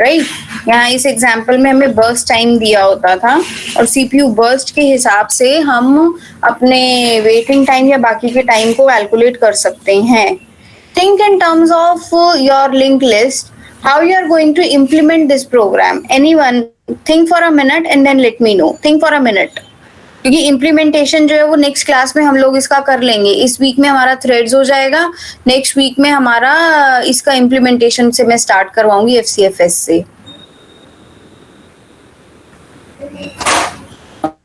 Right. यहाँ इस example में हमें बर्स्ट टाइम दिया होता था और सीपीयू बर्स्ट के हिसाब से हम अपने वेटिंग टाइम या बाकी के टाइम को कैलकुलेट कर सकते हैं। Think in terms of your link list, how you are going to implement this program. Anyone think for a minute and then let me know. Think for a minute. क्योंकि implementation जो है वो next class में हम लोग इसका कर लेंगे। इस वीक में हमारा थ्रेड्स हो जाएगा, नेक्स्ट वीक में हमारा इसका इम्प्लीमेंटेशन से मैं स्टार्ट करवाऊंगी एफसीएफएस से।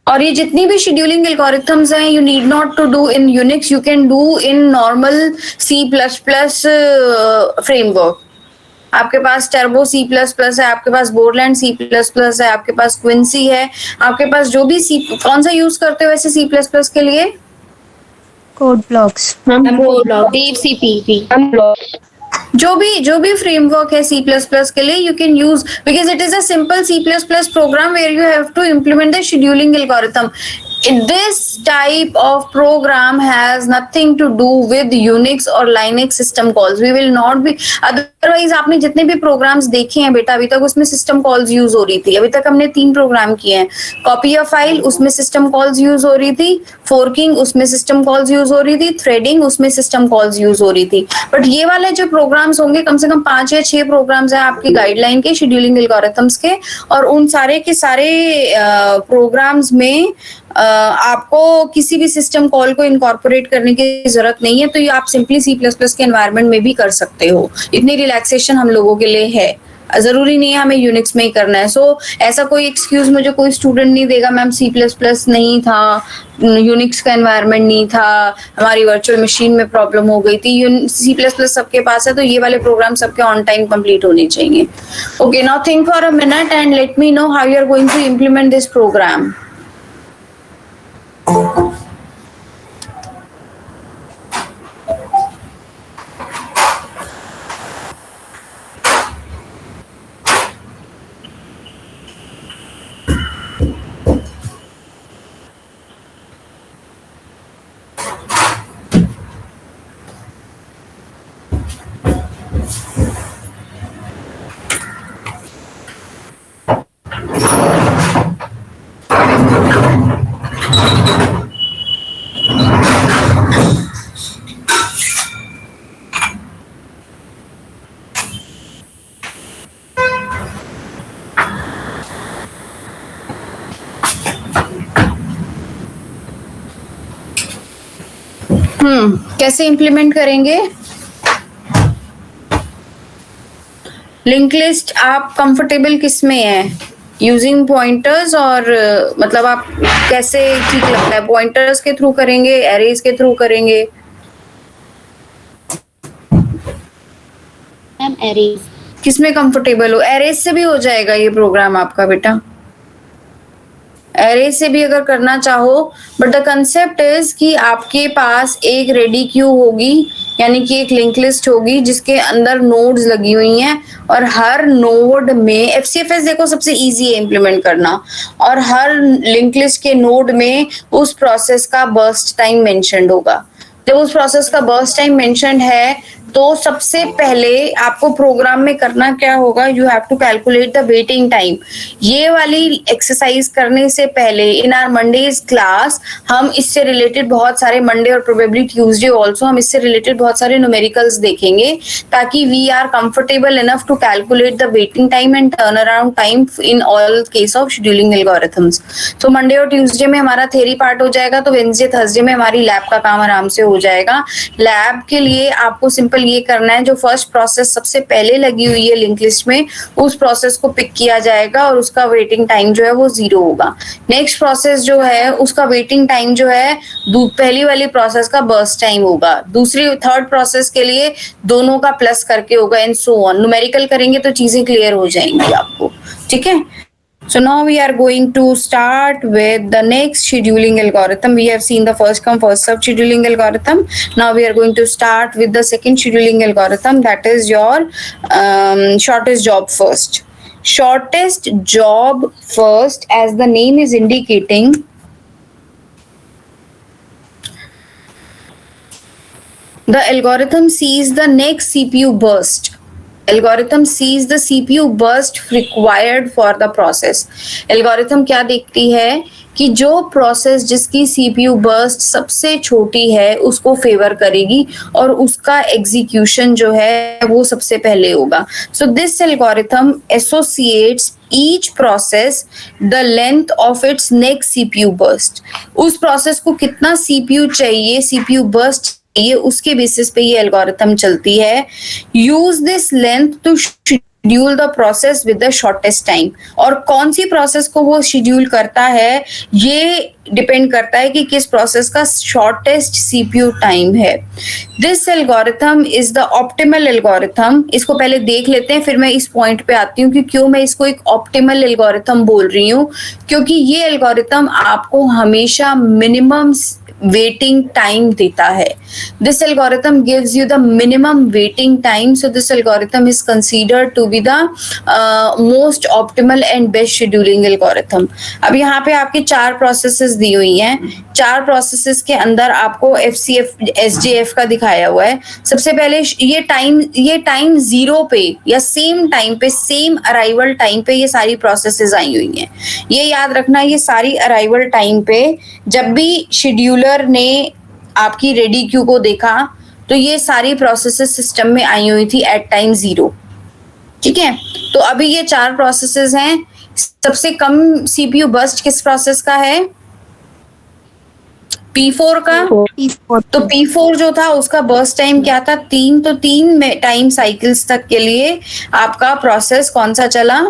और ये जितनी भी शेड्यूलिंग एल्गोरिथम्स हैं, you need not to do in Unix, you can do in normal C plus plus framework. आपके पास टर्बो सी प्लस प्लस है, आपके पास बोरलैंड सी प्लस प्लस है, आपके पास क्विंसी है, आपके पास जो भी सी, कौन सा यूज करते हो वैसे सी प्लस प्लस के लिए? कोड ब्लॉक्स, डीप सीपीपी, जो भी फ्रेमवर्क है सी प्लस प्लस के लिए, you can use, because it is a simple C plus plus program where you have to implement the scheduling algorithm. This type of program has nothing to do with Unix or Linux system calls. We will not be, otherwise आपने जितने भी programs देखे हैं बेटा अभी तक, उसमें system calls use हो रही थी. अभी तक हमने 3 program किए हैं. Copy a file, उसमें system calls use हो रही थी. Forking, उसमें system calls use हो रही थी. Threading, उसमें system calls use हो रही थी. But ये वाले जो programs होंगे, कम से कम 5 या 6 programs हैं आपकी guideline के scheduling algorithms के, और उन सारे के सारे programs में आपको किसी भी सिस्टम कॉल को इनकॉर्पोरेट करने की जरूरत नहीं है. तो ये आप सिंपली सी प्लस प्लस के एनवायरनमेंट में भी कर सकते हो. इतनी रिलैक्सेशन हम लोगों के लिए है. जरूरी नहीं है हमें यूनिक्स में ही करना है. सो ऐसा कोई एक्सक्यूज मुझे कोई स्टूडेंट नहीं देगा, मैम सी प्लस प्लस नहीं था, यूनिक्स का एनवायरनमेंट नहीं था, हमारी वर्चुअल मशीन में प्रॉब्लम हो गई थी. सी प्लस प्लस सबके पास है, तो ये वाले प्रोग्राम सबके ऑन टाइम कंप्लीट होने चाहिए. Okay, now think for a minute and let me know how you are going to implement this program. कैसे इंप्लीमेंट करेंगे लिंक लिस्ट? आप कंफर्टेबल किस में है? यूजिंग पॉइंटर्स, और मतलब आप कैसे ठीक लगता है? पॉइंटर्स के थ्रू करेंगे, एरेज के थ्रू करेंगे? Ma'am arrays. किस में कंफर्टेबल हो? एरेज से भी हो जाएगा ये प्रोग्राम आपका बेटा, एरे से भी अगर करना चाहो. बट द कंसेप्ट इज कि आपके पास एक रेडी क्यू होगी, यानी कि एक लिंक लिस्ट होगी जिसके अंदर नोड्स लगी हुई हैं, और हर नोड में एफसीएफएस देखो सबसे इजी है इंप्लीमेंट करना, और हर लिंक लिस्ट के नोड में उस प्रोसेस का बर्स्ट टाइम मेंशन्ड होगा. जब उस प्रोसेस का बर्स्ट टाइम मेंशन्ड है, तो सबसे पहले आपको प्रोग्राम में करना क्या होगा? You have to calculate the waiting time. ये वाली एक्सरसाइज करने से पहले इन आवर मंडेज क्लास हम इससे रिलेटेड बहुत सारे, मंडे और प्रोबेबली ट्यूसडे ऑल्सो, हम इससे रिलेटेड बहुत सारे न्यूमेरिकल्स देखेंगे, ताकि we are comfortable enough to calculate the waiting time and turn around time in all case of scheduling algorithms. तो मंडे और ट्यूसडे में हमारा थ्योरी पार्ट हो जाएगा, तो वेडनेसडे थर्सडे में हमारी लैब का काम आराम से हो जाएगा. लैब के लिए आपको सिंपल ये करना है, जो फर्स्ट प्रोसेस सबसे पहले लगी हुई है लिंक लिस्ट में, उस प्रोसेस को पिक किया जाएगा और उसका वेटिंग टाइम जो है वो 0 होगा. नेक्स्ट प्रोसेस जो है उसका वेटिंग टाइम जो है पहली वाली प्रोसेस का बर्स्ट टाइम होगा. दूसरी थर्ड प्रोसेस के लिए दोनों का प्लस करके होगा, एंड सो ऑन. न्यूमेरिकल करेंगे तो चीजें क्लियर हो जाएंगी आपको. ठीक है. So now we are going to start with the next scheduling algorithm. We have seen the first come first served scheduling algorithm. Now we are going to start with the second scheduling algorithm, that is your shortest job first. Shortest job first, as the name is indicating, the algorithm sees the next CPU burst. Algorithm sees the CPU burst required for the process. Algorithm क्या देखती है कि जो process जिसकी CPU burst सबसे छोटी है उसको फेवर करेगी और उसका एग्जीक्यूशन जो है वो सबसे पहले होगा। So this algorithm associates each process the length of its next CPU burst। उस प्रोसेस को कितना CPU चाहिए, CPU burst चाहिए, उसके बेसिस पे ये एल्गोरिथम चलती है। Use this length to schedule the process with the shortest time. और कौन सी प्रोसेस को वो शेड्यूल करता है ये डिपेंड करता है कि किस प्रोसेस का शॉर्टेस्ट सीपीयू टाइम है। This algorithm is the optimal algorithm. इसको पहले देख लेते हैं, फिर मैं इस पॉइंट पे आती हूँ कि क्यों मैं इसको एक ऑप्टिमल एल्गोरिथम बोल रही हूँ। क्योंकि ये एल्गोरिथम आपको हमेशा मिनिमम waiting time देता है। This algorithm gives you the minimum waiting time, so this algorithm is considered to be the most optimal and best scheduling algorithm। अब यहाँ पे आपके 4 प्रोसेसेस दी हुई हैं। 4 प्रोसेसेस के अंदर आपको FCF SJF का दिखाया हुआ है। सबसे पहले ये टाइम 0 पे या सेम टाइम पे, सेम अराइवल टाइम पे ये सारी प्रोसेसेस आई हुई हैं। ये याद रखना, ये सारी अराइवल टाइम पे जब भी शेड्यूलर ने आपकी रेडी क्यू को देखा तो ये सारी प्रोसेसेस सिस्टम में आई हुई थी एट टाइम 0। ठीक है, तो अभी ये 4 प्रोसेसेस हैं। सबसे कम सीपीयू बर्स्ट किस प्रोसेस का है? P4 का। तो P4 जो था उसका बर्स्ट टाइम क्या था? 3। तो 3 टाइम साइकिल्स तक के लिए आपका प्रोसेस कौन सा चला?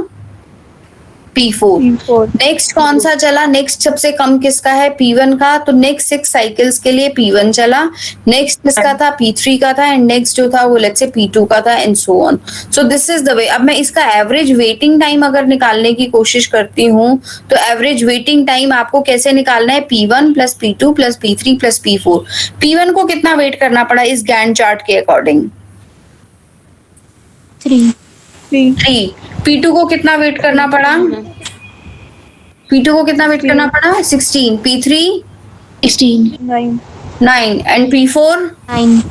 P4। नेक्स्ट कौन सा चला? नेक्स्ट सबसे कम किसका है? P1 का। तो नेक्स्ट 6 साइकिल्स के लिए P1 चला। नेक्स्ट किसका था? P3 का था। एंड नेक्स्ट जो था वो लेट्स से P2 का था, and so on. So this is the way. अब मैं इसका एवरेज वेटिंग टाइम अगर निकालने की कोशिश करती हूँ तो एवरेज वेटिंग टाइम आपको कैसे निकालना है? P1 plus P2 plus P3 plus P4। P1 को कितना वेट करना पड़ा इस गैंट चार्ट के अकॉर्डिंग? 3। P2 को कितना वेट करना पड़ा? P2 को कितना वेट करना पड़ा? 16। P3 16 9 and P4 9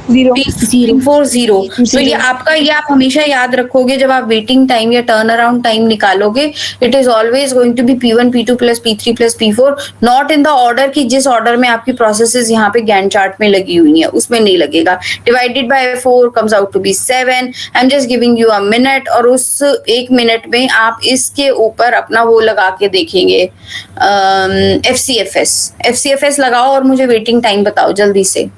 P4 0। तो ये आपका, ये आप हमेशा याद रखोगे जब आप वेटिंग टाइम या टर्न अराउंड टाइम निकालोगे। It is always going to be P1 P2 plus P3 plus P4, not in the order कि जिस ऑर्डर में आपकी प्रोसेसेस यहाँ पे गैंट चार्ट में लगी हुई है उसमें नहीं लगेगा। Divided by 4 comes out to be 7। I am just giving you a minute, और उस 1 मिनट में आप इसके ऊपर अपना वो लगा के देखेंगे FCFS लगाओ और मुझे वेटिंग टाइम बताओ जल्दी से।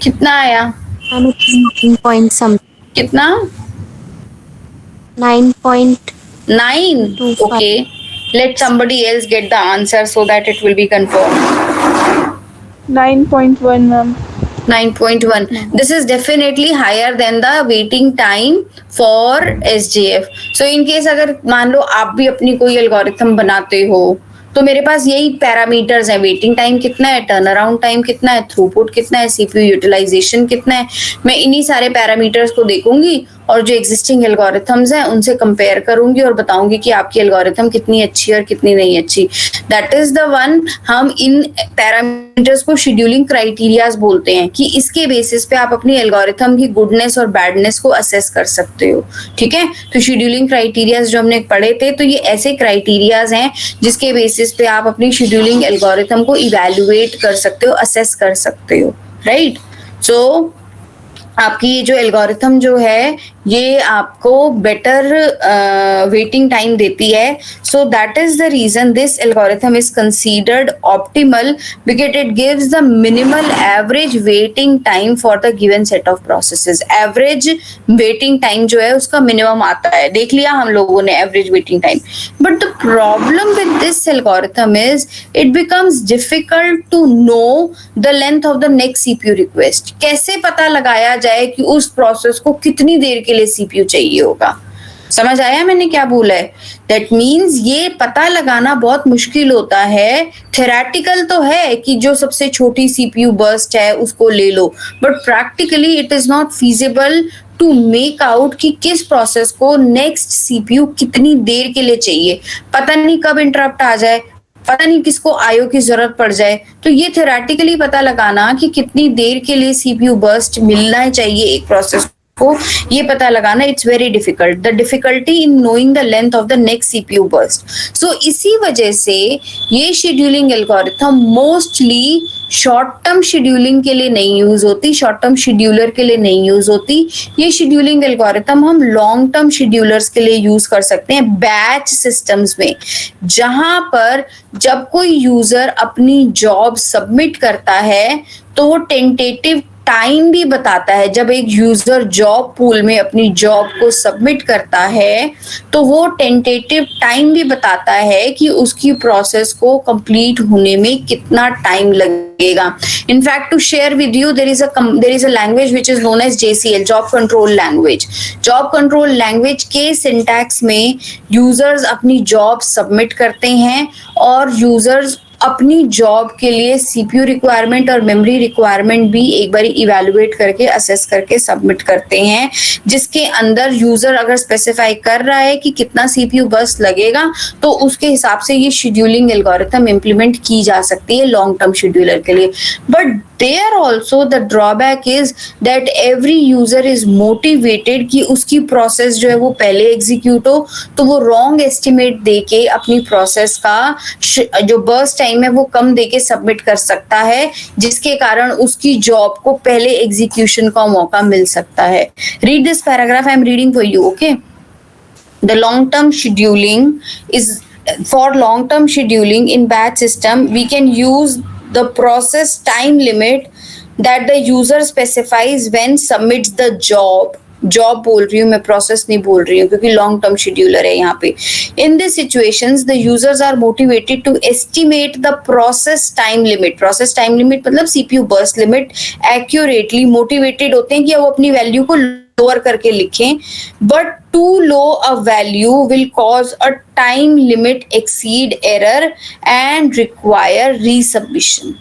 कितना आया? 9 point some. कितना? 9.25. Okay, let somebody else get the answer so that it will be confirmed. 9.1 ma'am. 9.1. This is definitely higher than the waiting time for SJF. So in case अगर मान लो आप भी अपनी कोई एल्गोरिथम बनाते हो तो मेरे पास यही पैरामीटर्स हैं। वेटिंग टाइम कितना है, टर्न अराउंड टाइम कितना है, थ्रूपुट कितना है, सीपीयू यूटिलाइजेशन कितना है। मैं इन्हीं सारे पैरामीटर्स को देखूंगी और जो एग्जिस्टिंग एल्गोरिथम्स हैं उनसे कंपेयर करूंगी और बताऊंगी कि आपकी एल्गोरिथम कितनी अच्छी है और कितनी नहीं अच्छी। That is the one. हम इन पैरामीटर्स को शेड्यूलिंग क्राइटेरियाज बोलते हैं कि इसके बेसिस पे आप अपनी एल्गोरिथम की गुडनेस और बैडनेस को असेस कर सकते हो। ठीक है, तो शेड्यूलिंग क्राइटेरियाज जो हमने पढ़े थे, तो ये ऐसे क्राइटेरियाज हैं जिसके बेसिस पे आप अपनी शेड्यूलिंग एल्गोरिथम को इवैल्यूएट कर सकते हो, असेस कर सकते हो। राइट, सो आपकी ये जो एल्गोरिथम जो है ये आपको बेटर वेटिंग टाइम देती है. So that is the reason this algorithm is considered optimal because it gives the minimal average waiting time for the given set of processes. Average waiting time जो है उसका minimum आता है. देख लिया हम लोगों ने average waiting time. But the problem with this algorithm is it becomes difficult to know the length of the next CPU request. कैसे पता लगाया जाए कि उस प्रोसेस को कितनी देर के लिए सीपीयू चाहिए होगा. समझ आया मैंने क्या बोला है? दैट मीन्स ये पता लगाना बहुत मुश्किल होता है. थेरेटिकल तो है कि जो सबसे छोटी सीपीयू बर्स्ट है उसको ले लो, but practically it is not feasible to make out कि किस प्रोसेस को नेक्स्ट सीपीयू कितनी देर के लिए चाहिए. पता नहीं कब इंटरप्ट आ जाए, पता नहीं किसको आईओ की जरूरत पड़ जाए. तो ये थेरेटिकली पता लगाना कि कितनी देर के लिए सीपीयू बर्स्ट मिलना चाहिए एक प्रोसेस को, ये पता लगाना it's very difficult. The difficulty in knowing the length of the next CPU burst. So इसी वजह से ये scheduling algorithm mostly short term scheduling के लिए नहीं यूज होती, शॉर्ट टर्म शेड्यूलर के लिए नहीं यूज होती. ये शेड्यूलिंग एल्गोरिथम हम लॉन्ग टर्म शेड्यूलर्स के लिए यूज कर सकते हैं बैच सिस्टम्स में, जहां पर जब कोई यूजर अपनी जॉब सबमिट करता है तो वो टेंटेटिव टाइम भी बताता है. जब एक यूजर जॉब पूल में अपनी जॉब को सबमिट करता है तो वो टेंटेटिव टाइम भी बताता है कि उसकी प्रोसेस को कंप्लीट होने में कितना टाइम लगेगा. In fact to share with you there is a language which is known as JCL, job control language. Job control language के सिंटैक्स में यूजर्स अपनी जॉब सबमिट करते हैं और यूजर्स अपनी जॉब के लिए सीपीयू रिक्वायरमेंट और मेमोरी रिक्वायरमेंट भी एक बार इवैल्यूएट करके असेस करके सबमिट करते हैं, जिसके अंदर यूजर अगर स्पेसिफाई कर रहा है कि कितना सीपीयू बर्स्ट लगेगा तो उसके हिसाब से ये शेड्यूलिंग एल्गोरिथम इंप्लीमेंट की जा सकती है लॉन्ग टर्म शेड्यूलर के लिए. But there also the drawback is that every user is motivated कि उसकी प्रोसेस जो है वो पहले एग्जीक्यूट हो, तो वो रॉन्ग एस्टिमेट देके अपनी प्रोसेस का जो बर्स्ट टाइम है वो कम देके सबमिट कर सकता है, जिसके कारण उसकी जॉब को पहले एग्जीक्यूशन का मौका मिल सकता है. Read this paragraph, I am reading for you. Okay, the long term scheduling is for long term scheduling in batch system we can use the process time limit that the user specifies when submits the job बोल रही हूँ मैं, process नहीं बोल रही हूँ क्योंकि long term scheduler है यहाँ पे. In this situations the users are motivated to estimate the process time limit. Process time limit मतलब CPU burst limit accurately motivated होते हैं कि वो अपनी वैल्यू को लोअर करके लिखें. But too low a value will cause a time limit exceed error and require resubmission.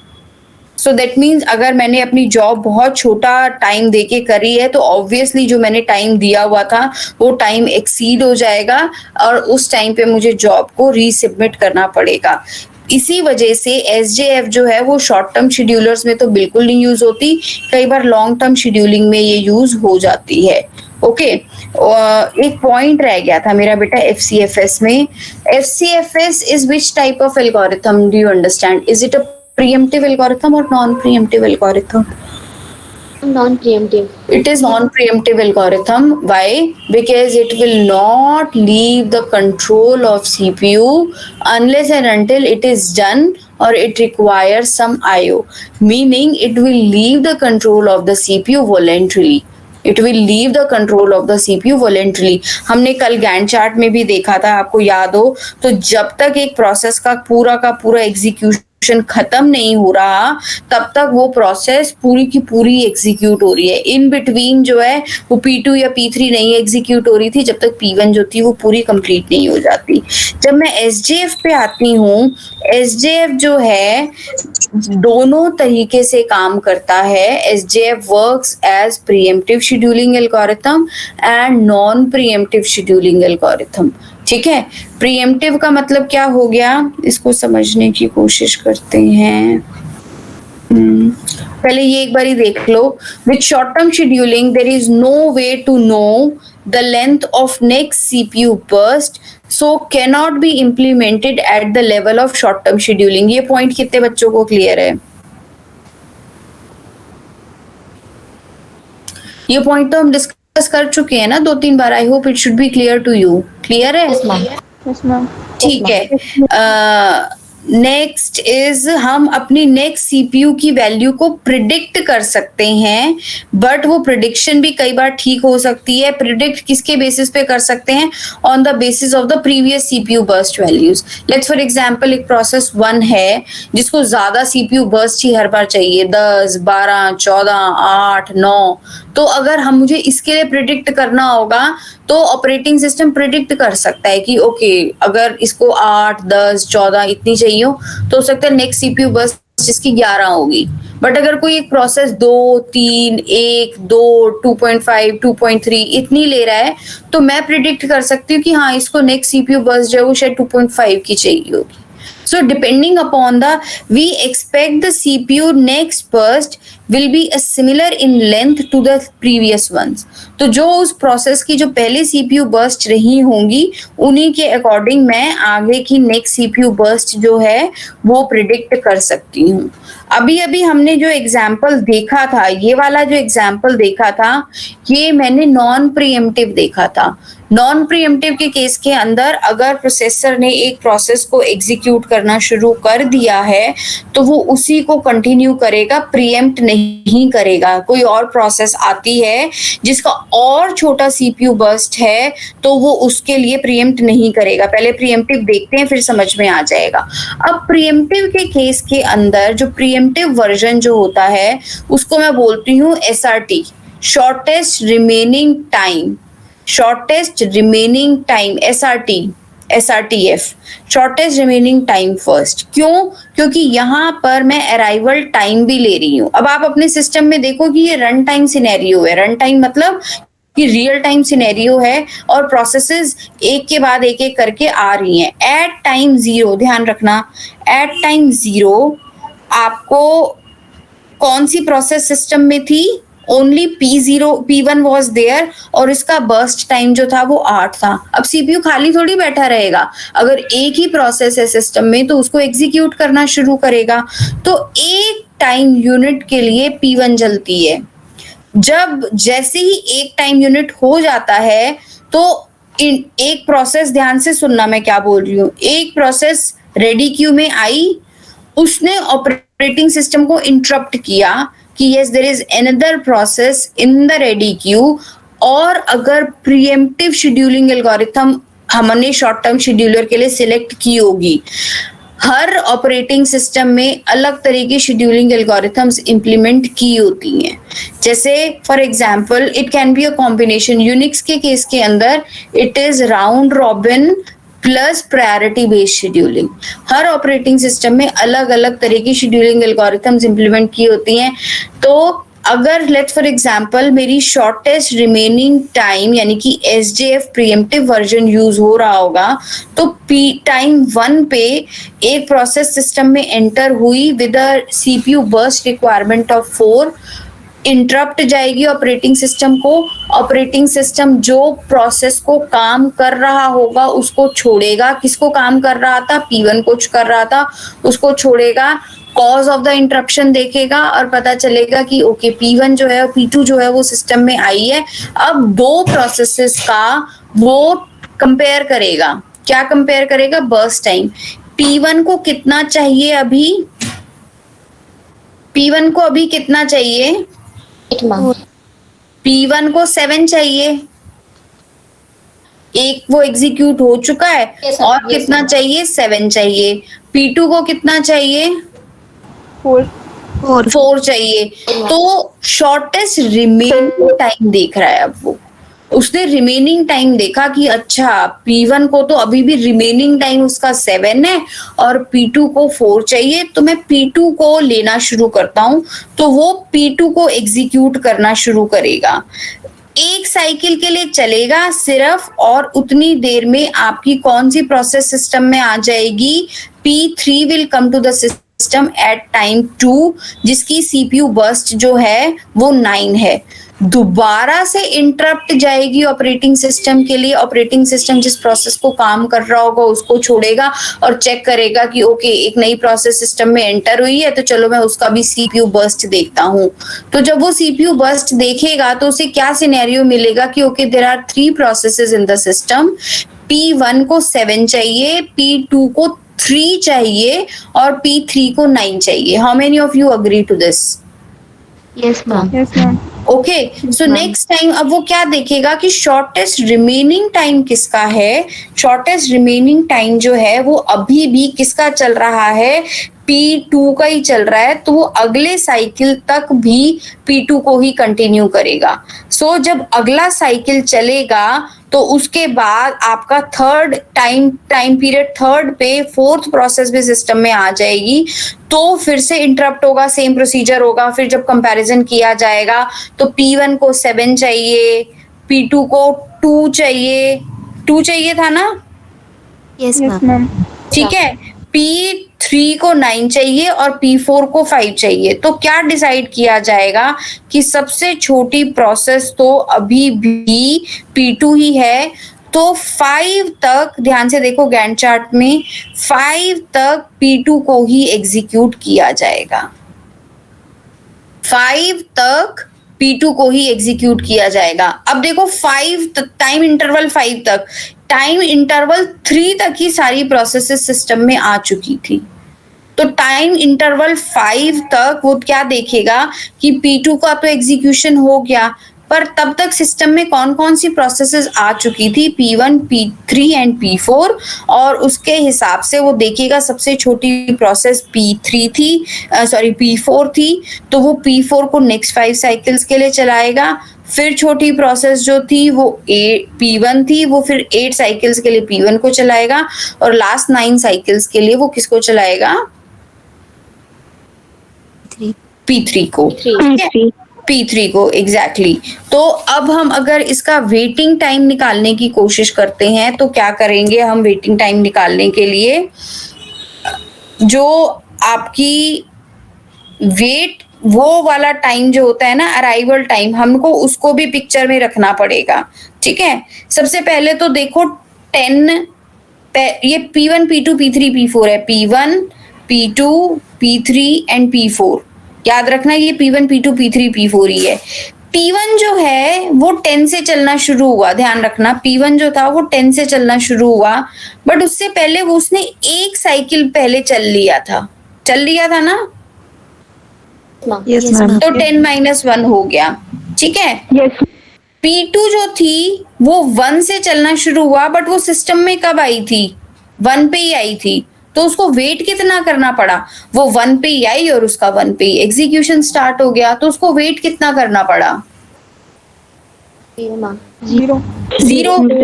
So that means अगर मैंने अपनी जॉब बहुत छोटा टाइम देके करी है तो ऑब्वियसली जो मैंने टाइम दिया हुआ था वो टाइम एक्सीड हो जाएगा और उस टाइम पे मुझे जॉब को रीसबमिट करना पड़ेगा. इसी वजह से SJF जो है वो शॉर्ट टर्म शेड्यूलर्स में तो बिल्कुल नहीं यूज होती, कई बार लॉन्ग टर्म शेड्यूलिंग में ये यूज हो जाती है. ओके, एक पॉइंट रह गया था मेरा बेटा FCFS में. FCFS is which type of algorithm, do you understand? Is it a preemptive algorithm or non-preemptive algorithm? Non-preemptive. It is non-preemptive algorithm. Why? Because it will not leave the control of CPU unless and until it is done or it requires some IO. Meaning it will leave the control of the CPU voluntarily. It will leave the control of the CPU voluntarily. हमने कल Gantt chart में भी देखा था, आपको याद हो तो, जब तक एक प्रोसेस का पूरा एग्जीक्यूशन खत्म नहीं हो रहा तब तक वो प्रोसेस पूरी की पूरी एग्जीक्यूट हो रही है. इन बिटवीन जो है वो P2 या P3 नहीं एग्जीक्यूट हो रही थी जब तक P1 जो थी वो पूरी कंप्लीट नहीं हो जाती. जब मैं SJF पे आती हूँ, SJF जो है दोनों तरीके से काम करता है. SJF works as preemptive scheduling algorithm and non preemptive scheduling algorithm. ठीक है, प्रीएम्प्टिव का मतलब क्या हो गया, इसको समझने की कोशिश करते हैं. पहले ये एक बार ही देख लो. With short term scheduling there is no way to know the length of next CPU burst, so can not be implemented at the level of short term scheduling. ये पॉइंट कितने बच्चों को क्लियर है? ये पॉइंट तो हम discuss discuss कर चुके हैं ना 2-3 बार. I hope it should be clear to you. Clear है? Yes, ma'am. ठीक है. नेक्स्ट इज हम अपनी नेक्स्ट सीपीयू की वैल्यू को प्रिडिक्ट कर सकते हैं, बट वो प्रिडिक्शन भी कई बार ठीक हो सकती है. प्रिडिक्ट किसके बेसिस पे कर सकते हैं? On the basis of the previous CPU burst values. Let's for example एक प्रोसेस 1 है जिसको ज्यादा सीपीयू बर्स्ट ही हर बार चाहिए, 10, 12, 14, 8, 9. तो अगर हम मुझे इसके लिए प्रिडिक्ट करना होगा तो ऑपरेटिंग सिस्टम प्रिडिक्ट कर सकता है कि ओके अगर इसको 8, 10, 14 इतनी चाहिए हो तो हो सकता है नेक्स्ट सीपीयू बर्स्ट इसकी 11 होगी. बट अगर कोई एक प्रोसेस 2, 3, 1, 2, 2.5, 2.3 इतनी ले रहा है तो मैं प्रिडिक्ट कर सकती हूँ कि हाँ इसको नेक्स्ट सीपीयू बर्स्ट जो है वो शायद 2.5 की चाहिए होगी. So depending upon we expect the CPU next burst will be a similar in length to the previous ones. तो जो उस प्रोसेस की जो पहले CPU burst रही होंगी उन्हीं के अकॉर्डिंग मैं आगे की नेक्स्ट CPU burst जो है वो प्रिडिक्ट कर सकती हूँ. अभी अभी हमने जो एग्जाम्पल देखा था, ये वाला जो एग्जाम्पल देखा था, ये मैंने नॉन प्रीएम्प्टिव देखा था. नॉन प्रीएम्प्टिव के केस के अंदर अगर प्रोसेसर ने एक प्रोसेस को एग्जीक्यूट करना शुरू कर दिया है तो वो उसी को कंटिन्यू करेगा, प्रीएम्प्ट नहीं करेगा. कोई और प्रोसेस आती है जिसका और छोटा सीपीयू बर्स्ट है तो वो उसके लिए प्रीएम्प्ट नहीं करेगा. पहले प्रीएम्प्टिव देखते हैं फिर समझ में आ जाएगा. अब प्रीएम्प्टिव के केस के अंदर जो प्रीएम्प्टिव वर्जन जो होता है उसको मैं बोलती हूँ SRT, shortest remaining time. Shortest remaining time SRTF, shortest remaining time first. क्यों? क्योंकि यहाँ पर मैं अराइवल टाइम भी ले रही हूँ. अब आप अपने सिस्टम में देखो कि ये रन टाइम सिनेरियो है. रन टाइम मतलब कि रियल टाइम सिनेरियो है और प्रोसेसेस एक के बाद एक करके आ रही हैं. एट टाइम 0, ध्यान रखना, एट टाइम 0 आपको कौन सी प्रोसेस सिस्टम में थी? ओनली P1 वॉज देयर और इसका बर्स्ट टाइम जो था वो 8 था. अब सीपीयू खाली थोड़ी बैठा रहेगा. अगर एक ही प्रोसेस है सिस्टम में तो उसको एग्जीक्यूट करना शुरू करेगा. तो एक टाइम यूनिट के लिए P1 जलती है. जब जैसे ही एक टाइम यूनिट हो जाता है तो एक प्रोसेस, ध्यान से सुनना मैं क्या बोल रही हूँ, एक प्रोसेस रेडी क्यू में आई, उसने ऑपरेटिंग सिस्टम को इंटरप्ट किया कि yes there is another process in the ready queue. और अगर प्रीएम्प्टिव शेड्यूलिंग एल्गोरिथम हमने शॉर्ट टर्म शेड्यूलर के लिए सिलेक्ट की होगी, हर ऑपरेटिंग सिस्टम में अलग तरह की शेड्यूलिंग एल्गोरिथम्स इंप्लीमेंट की होती हैं. जैसे for example it can be a combination. Unix के केस के अंदर it is round robin plus priority based scheduling. Her operating system में अलग अलग तरह की शेड्यूलिंग एल्गोरिथम्स इंप्लीमेंट की होती हैं. तो अगर लेट्स फॉर एग्जांपल मेरी शॉर्टेस्ट रिमेनिंग टाइम यानी कि SJF प्रीएम्प्टिव वर्जन यूज हो रहा होगा तो टाइम 1 पे एक प्रोसेस सिस्टम में एंटर हुई with a CPU burst requirement of 4, interrupt जाएगी ऑपरेटिंग सिस्टम को. ऑपरेटिंग सिस्टम जो प्रोसेस को काम कर रहा होगा उसको छोड़ेगा. किसको काम कर रहा था? P1 कुछ कर रहा था, उसको छोड़ेगा. कॉज ऑफ द इंटरप्शन देखेगा और पता चलेगा कि ओके P1 जो है P2 जो है वो सिस्टम में आई है. अब दो प्रोसेसेस का वो कंपेयर करेगा. क्या कंपेयर करेगा? Burst time. P1 को कितना चाहिए अभी? P1 को अभी कितना चाहिए? P1 को 7 चाहिए. एक वो एग्जीक्यूट हो चुका है और कितना चाहिए? 7 चाहिए. P2 को कितना चाहिए? 4 चाहिए. तो शॉर्टेस्ट रिमेनिंग टाइम देख रहा है. अब वो उसने रिमेनिंग टाइम देखा कि अच्छा P1 को तो अभी भी रिमेनिंग टाइम उसका 7 है और P2 को 4 चाहिए, तो मैं P2 को लेना शुरू करता हूं. तो वो P2 को एग्जीक्यूट करना शुरू करेगा. एक साइकिल के लिए चलेगा सिर्फ और उतनी देर में आपकी कौन सी प्रोसेस सिस्टम में आ जाएगी? P3 will come to the system system at time 2 जिसकी सीपीयू बर्स्ट जो है वो 9 है। दोबारा से इंटरप्ट जाएगी ऑपरेटिंग सिस्टम के लिए। ऑपरेटिंग सिस्टम जिस प्रोसेस को काम कर रहा होगा उसको छोड़ेगा और चेक करेगा कि ओके एक नई प्रोसेस सिस्टम में एंटर हुई है, तो चलो मैं उसका भी सीपीयू बर्स्ट देखता हूँ। तो जब वो सीपीयू बर्स्ट देखेगा तो उसे क्या सिनेरियो मिलेगा कि okay there are 3 processes in the system. P1 को 7 चाहिए, P2 को 3 चाहिए और P3 को 9 चाहिए। How many of you agree to this? Yes, ma'am. Yes, ma'am. Okay, so next time अब वो क्या देखेगा कि शॉर्टेस्ट रिमेनिंग टाइम किसका है। शॉर्टेस्ट रिमेनिंग टाइम जो है वो अभी भी किसका चल रहा है, P2 का ही चल रहा है, तो वो अगले साइकिल तक भी P2 को ही कंटिन्यू करेगा। सो जब अगला साइकिल चलेगा तो उसके बाद आपका टाइम पीरियड थर्ड पे 4th प्रोसेस भी सिस्टम में आ जाएगी, तो फिर से इंटरप्ट होगा, सेम प्रोसीजर होगा। फिर जब कंपैरिजन किया जाएगा तो P1 को 7 चाहिए, P2 को 2 चाहिए था ना, Yes, Yes, ma'am. ma'am. ठीक है। P3 को 9 चाहिए और P4 को 5 चाहिए। तो क्या डिसाइड किया जाएगा कि सबसे छोटी प्रोसेस तो अभी भी P2 ही है, तो 5 तक, ध्यान से देखो गैंट चार्ट में, 5 तक P2 को ही एग्जीक्यूट किया जाएगा। 5 तक P2 को ही एग्जीक्यूट किया जाएगा। अब देखो 5 टाइम इंटरवल 5 तक, टाइम इंटरवल 3 तक ही सारी प्रोसेसेस सिस्टम में आ चुकी थी। तो टाइम इंटरवल 5 तक वो क्या देखेगा कि P2 का तो एग्जीक्यूशन हो गया, पर तब तक सिस्टम में कौन कौन सी प्रोसेसेस आ चुकी थी, P1, P3 एंड P4, और उसके हिसाब से वो देखेगा सबसे छोटी प्रोसेस P4 थी, तो वो P4 को नेक्स्ट 5 साइकिल्स के लिए चलाएगा। फिर छोटी प्रोसेस जो थी वो P1 थी, वो फिर 8 साइकिल्स के लिए P1 को चलाएगा, और लास्ट 9 साइकिल्स के लिए वो किसको चलाएगा, P3 को। P3 को एग्जैक्टली। तो अब हम अगर इसका वेटिंग टाइम निकालने की कोशिश करते हैं तो क्या करेंगे हम वेटिंग टाइम निकालने के लिए, जो आपकी वेट वो वाला टाइम जो होता है ना, अराइवल टाइम, हमको उसको भी पिक्चर में रखना पड़ेगा, ठीक है। सबसे पहले तो देखो 10, ये P1, P2, P3, P4 है, P1, P2, P3 and P4। याद रखना ये P1, P2, P3, P4 ही है। P1 जो है वो 10 से चलना शुरू हुआ, ध्यान रखना P1 जो था वो 10 से चलना शुरू हुआ, बट उससे पहले वो उसने एक साइकिल पहले चल लिया था ना, Yes, ma'am. तो 10-1 हो गया, ठीक है। Yes. P2 जो थी वो 1 से चलना शुरू हुआ, बट वो सिस्टम में कब आई थी, 1 पे ही आई थी, तो उसको वेट कितना करना पड़ा, वो 1 पे ही आई और उसका 1 पे ही एग्जीक्यूशन स्टार्ट हो गया, तो उसको वेट कितना करना पड़ा, 0. 0।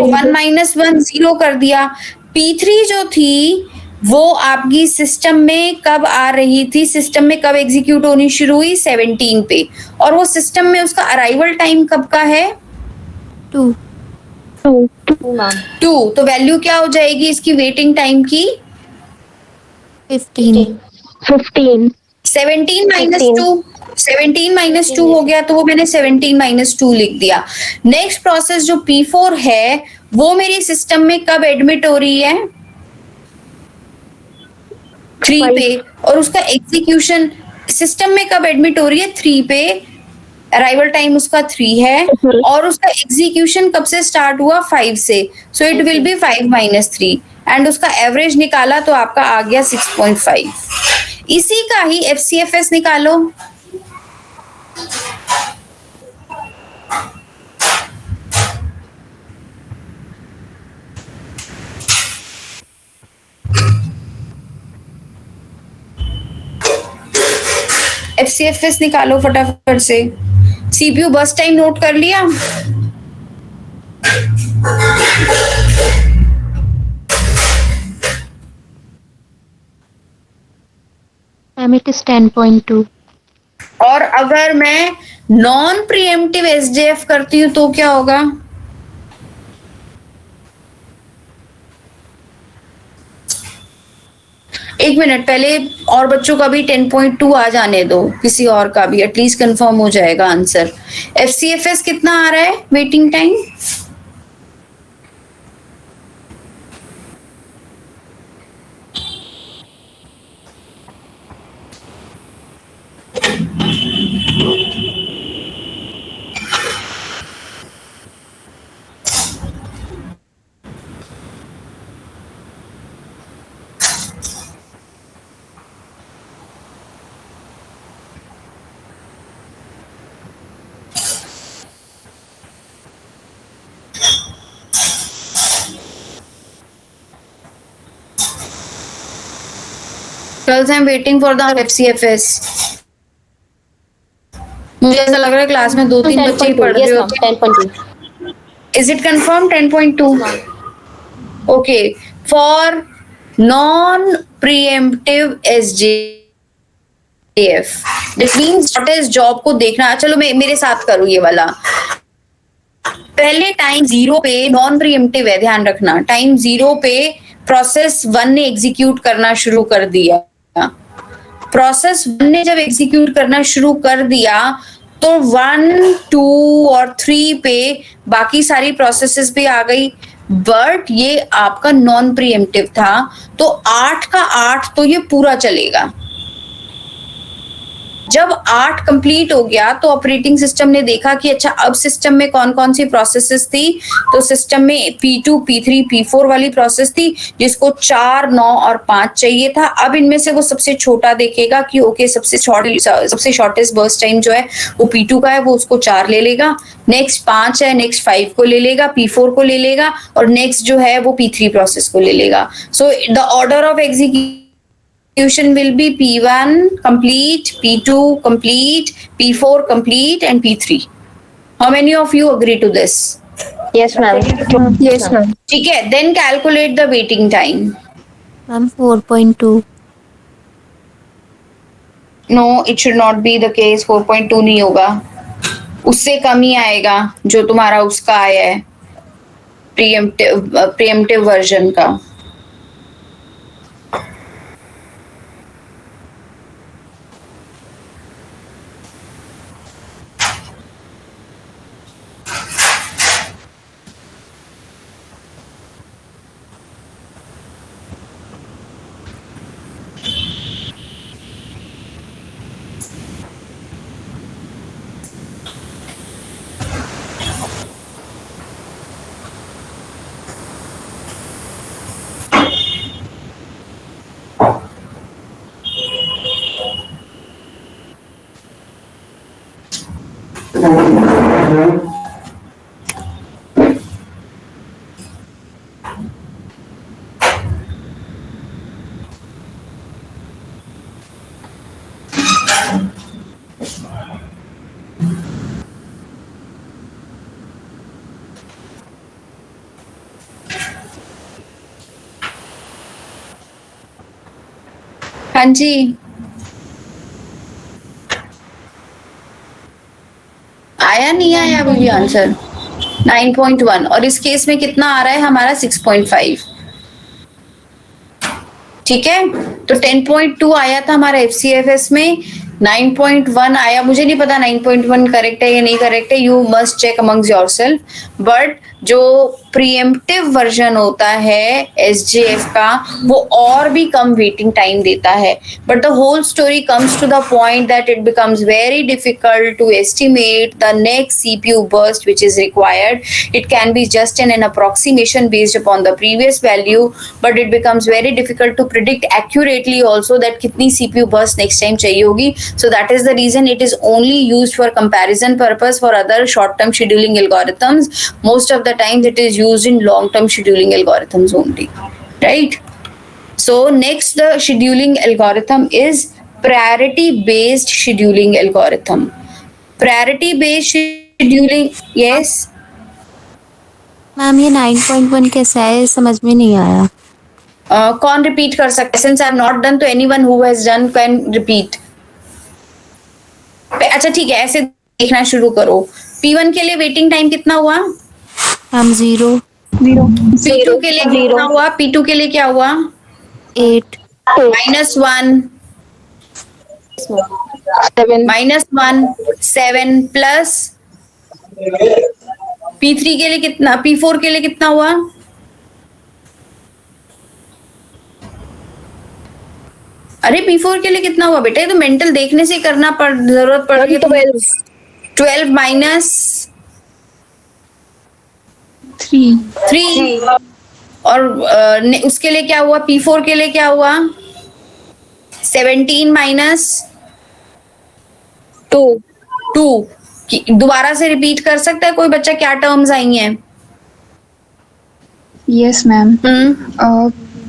1 - 1 0 कर दिया। P3 जो थी वो आपकी सिस्टम में कब आ रही थी, सिस्टम में कब एग्जीक्यूट होनी शुरू हुई, 17 पे, और वो सिस्टम में उसका अराइवल टाइम कब का है, 2. 2। तो वैल्यू क्या हो जाएगी इसकी वेटिंग टाइम की, 15. 17 - 2 हो गया, तो वो मैंने 17 - 2 लिख दिया। नेक्स्ट प्रोसेस जो P4 है वो मेरी सिस्टम में कब एडमिट हो रही है, 3 पे, और उसका एग्जीक्यूशन सिस्टम में कब एडमिट हो रही है, 3 पे, अराइवल टाइम उसका 3 है, और उसका एग्जीक्यूशन कब से स्टार्ट हुआ, 5 से, so it will be 5 - 3, and उसका एवरेज निकाला तो आपका आ गया 6.5। इसी का ही FCFS निकालो। FCFS निकालो फटाफट से। CPU बस टाइम नोट कर लिया, Ma'am, it is 10.2. और अगर मैं नॉन प्रीएम्प्टिव SJF करती हूँ तो क्या होगा, एक मिनट, पहले और बच्चों का भी 10.2 आ जाने दो, किसी और का भी एटलीस्ट कंफर्म हो जाएगा आंसर। FCFS कितना आ रहा है waiting time? Girls, I'm waiting for the FCFS. मुझे ऐसा लग रहा है क्लास में 2-3 बच्चे ही पढ़ रहे होते हैं। 10.2. Is it confirmed 10.2? Okay. For non-preemptive SJF, that means what is job को देखना। चलो मैं मेरे साथ करूँ ये वाला। पहले टाइम 0 पे नॉन प्रीएम्प्टिव है, ध्यान रखना। टाइम 0 पे प्रोसेस 1 ने एग्जीक्यूट करना शुरू कर दिया। प्रोसेस 1 ने जब एग्जीक्यूट करना शुरू कर दिया तो 1, 2 और 3 पे बाकी सारी प्रोसेसेस भी आ गई, बट ये आपका नॉन प्रीएम्प्टिव था, तो 8 का 8 तो ये पूरा चलेगा। जब 8 कंप्लीट हो गया तो ऑपरेटिंग सिस्टम ने देखा कि अच्छा अब सिस्टम में कौन कौन सी प्रोसेसेस थी, तो सिस्टम में P2, P3, P4 वाली प्रोसेस थी जिसको 4, 9 और 5 चाहिए था। अब इनमें से वो सबसे छोटा देखेगा कि ओके सबसे शॉर्टेस्ट बर्स्ट टाइम जो है वो P2 का है, वो उसको 4 ले लेगा। नेक्स्ट 5 है, नेक्स्ट 5 को ले लेगा, P4 को ले लेगा, और नेक्स्ट जो है वो P3 प्रोसेस को ले लेगा। So the order of execution will be P1 complete, P2 complete, P4 complete and P3. How many of you agree to this? Yes, ma'am. Yes, ma'am. ठीक है, then calculate the waiting time. Ma'am, 4.2. No, it should not be the case. 4.2 नहीं होगा, उससे कम ही आएगा जो तुम्हारा उसका आया है preemptive वर्जन का। हाँ जी, आया नहीं आया वो भी आंसर 9.1, और इस केस में कितना आ रहा है हमारा 6.5। ठीक है, तो 10.2 आया था हमारा FCFS में, 9.1 आया। मुझे नहीं पता 9.1 करेक्ट है या नहीं करेक्ट है, you must check amongst yourself, but जो प्रीएम्प्टिव वर्जन होता है SJF का वो और भी कम वेटिंग टाइम देता है, but the whole story comes to the point that it becomes very difficult to estimate the next CPU burst which is required. It can be just an approximation based upon the previous value, but it becomes very difficult to predict accurately also that कितनी CPU burst next time चाहिए होगी. So that is the reason it is only used for comparison purpose for other short-term scheduling algorithms. Most of the times it is used in long-term scheduling algorithms only, right? So next the scheduling algorithm is priority-based scheduling algorithm. Priority-based scheduling, yes. Ma'am ये 9.1 कैसा है, समझ में नहीं आया। कौन repeat कर सकता है? Since I have not done, तो anyone who has done can repeat. अच्छा ठीक है, ऐसे देखना शुरू करो। P1 के लिए वेटिंग टाइम कितना हुआ? मैम 0. P2 के लिए कितना हुआ? P2 के लिए क्या हुआ? 8. -1, Seven. -1, 7 प्लस P3 के लिए कितना, P4 के लिए कितना हुआ? अरे P4 के लिए कितना हुआ बेटा? ये तो मेंटल देखने से करना जरूरत पड़ रही है। 12. 12 माइनस 3 और उसके लिए क्या हुआ? P4 के लिए क्या हुआ? 17 माइनस 2। दोबारा से रिपीट कर सकता है कोई बच्चा क्या टर्म्स आई हैं? Yes ma'am.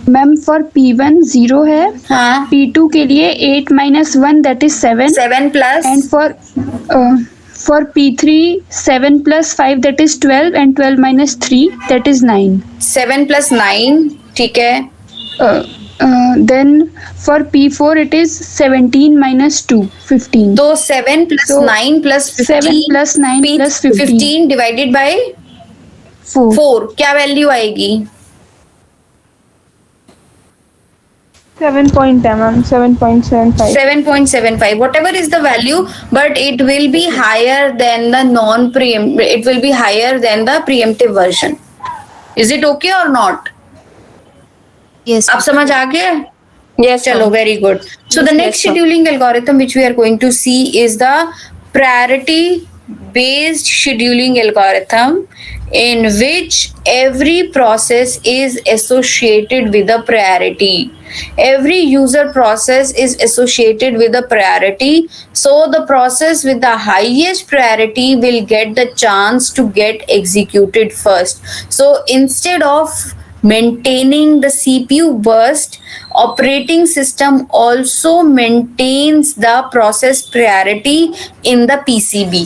Ma'am for P1 0 है, हाँ, P2 के लिए 8 - 1 that is 7, 7 plus and for P3 7 + 5 that is 12, and 12 - 3 that is 9। 7 plus 9, ठीक है। Then for P4 it is 17 - 2 15। तो 7 plus So, 9 plus 7 + 9 + 15 15 divided by 4। 4, क्या वैल्यू आएगी? 7 point है ma'am, 7.75। 7.75, whatever is the value, but it will be higher than the it will be higher than the preemptive version. Is it okay or not? Yes. अब समझ आ गया? Yes. चलो, ma'am. very good. So the next Yes, ma'am. scheduling algorithm which we are going to see is the priority based scheduling algorithm, in which every process is associated with a priority. Every user process is associated with a priority, so the process with the highest priority will get the chance to get executed first. So instead of maintaining the CPU burst, operating system also maintains the process priority in the PCB.